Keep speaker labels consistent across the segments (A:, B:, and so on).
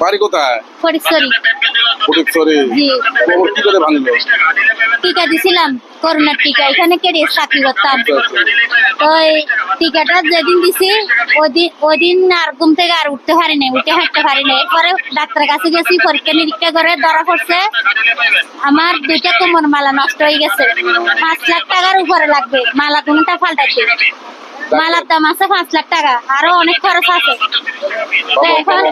A: বাড়ি কোথায়?
B: ফটিকছড়ি।
A: ফটিকছড়ি।
B: জি।
A: খবর কি করে ভাঙলো?
B: টিকা দিছিলাম, করোনার টিকা। এখানে কেটে চাকরি করতাম। তো এই টিকাটা যেদিন দিছি ওই দিন আর ঘুম থেকে আর উঠতে পারি নাই, উঠে হাঁটতে পারি নাই। এরপরে ডাক্তারের কাছে গেছি, পরীক্ষা নিরীক্ষা করে ধরা পড়ছে আমার 2টা কোমর মালা নষ্ট হয়ে গেছে। 5 লাখ টাকার উপরে লাগবে মালা কোনটা পাল্টাইতে। মালার দাম আছে 5 লাখ টাকা, আরো অনেক খরচ আছে। তো এখন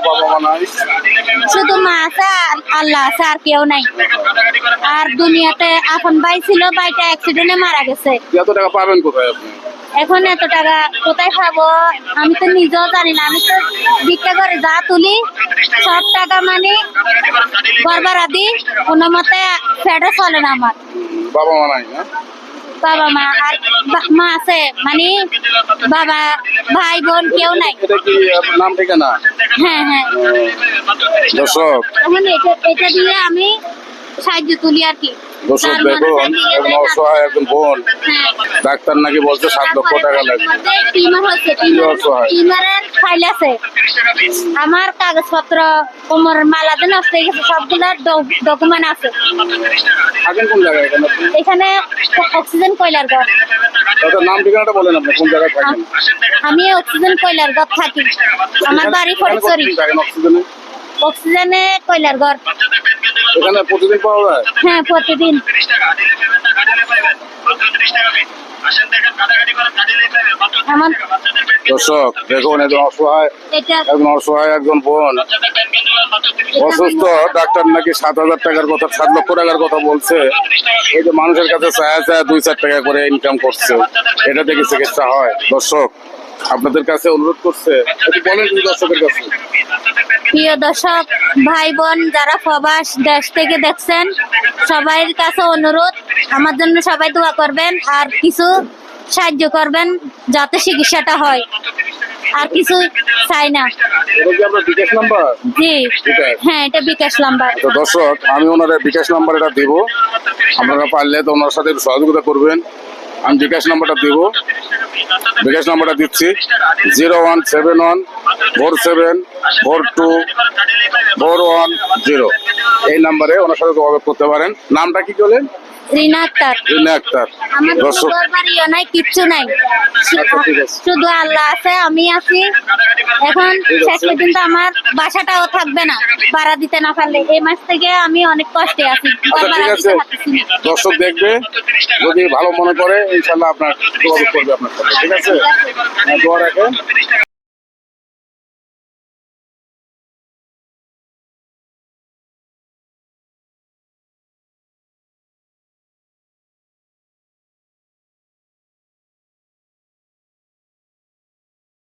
B: শুধু মা আছে আর আল্লাহ আছে, আর কেউ নাই। আর দুনিয়াতে আপন ভাই ছিল, ভাইটা অ্যাক্সিডেন্টে মারা গেছে।
A: এত টাকা পাবেন কোথায় আপনি?
B: এখন এত টাকা কোথায় পাবো আমি তো নিজেও জানি না। আমি তো ভিক্ষা করে যা তুলি সব টাকা মানে ঘর ভাড়া দিই, কোনো মতে ফেটে চলে না আমার।
A: বাবা মা নাই না?
B: বাবা মা আর মা আছে, মানে বাবা ভাই বোন কেউ নাই।
A: এটা কি আপনার নাম ঠিকানা?
B: হ্যাঁ হ্যাঁ।
A: দর্শক
B: এখন এটা দিয়ে আমি সাহায্য তুলি আর কি।
A: দর্শক দেখুন, একজন অসহায় একজন বোন, ডাক্তার নাকি বলছে 7 লক্ষ টাকা লাগবে।
B: টিমার হচ্ছে, টিমারের ফাইল আছে আমার, কাগজপত্র, কোমর মালা যে নষ্ট হয়ে গেছে সবগুলোর ডকুমেন্ট আছে।
A: থাকেন কোন জায়গায় এখানে?
B: এখানে অক্সিজেন কয়লার ঘর।
A: তাদের নাম ঠিকানাটা বলেন, আপনি কোন জায়গায় থাকেন?
B: আমি অক্সিজেন কয়লার ঘর থাকি, আমার বাড়ি ফটিকছড়ি।
A: অক্সিজেনে?
B: অক্সিজেনে কয়লার ঘর।
A: এখানে প্রতিদিন পাওয়া যায়?
B: হ্যাঁ প্রতিদিন।
A: দর্শক দেখুন, একজন অসহায় একজন বোন অসুস্থ, ডাক্তার নাকি 7,000 টাকার কথা, 7 লক্ষ টাকার কথা বলছে। এই যে মানুষের কাছে চায়া 2-4 টাকা করে ইনকাম করছে, এটা থেকে চিকিৎসা হয়। দর্শক আপনাদের কাছে অনুরোধ করছে, একটু বলেন দর্শকের কাছে।
B: প্রিয় দর্শক ভাই বোন যারা প্রবাস দেশ থেকে দেখছেন, সবার কাছে অনুরোধ আমার জন্য সবাই দোয়া করবেন আর কিছু সাহায্য করবেন যাতে চিকিৎসাটা হয়। আর কিছু চাই না।
A: এটা কি আপনার বিকাশ নাম্বার?
B: জি হ্যাঁ, এটা বিকাশ নাম্বার।
A: তো দর্শক আমি ওনার বিকাশ নাম্বার এটা দিব, আপনারা পারলে তো ওনার সাথে একটু সহযোগিতা করবেন। আমি বিকাশ নাম্বারটা দিব, বিকাশ নাম্বারটা দিচ্ছি 01714742410। এই নাম্বারে ওনার সাথে যোগাযোগ করতে পারেন। নামটা কি বলেন?
B: রিনা আক্তার।
A: রিনা আক্তার।
B: আমার
A: দর্শক
B: বাড়িও নাই, কিচ্ছু নাই, শুধু আল্লাহ আছে, আমি আছি। এখন শেষ পর্যন্ত আমার বাসাটাও থাকবে না ভাড়া দিতে না পারলে। এই মাস থেকে আমি অনেক কষ্টে আছি।
A: ঠিক আছে, দর্শক দেখবে, যদি ভালো মনে করে ইনশাল্লাহ আপনার যোগাযোগ করবে আপনার সাথে। ঠিক আছে, দোয়া রাখেন।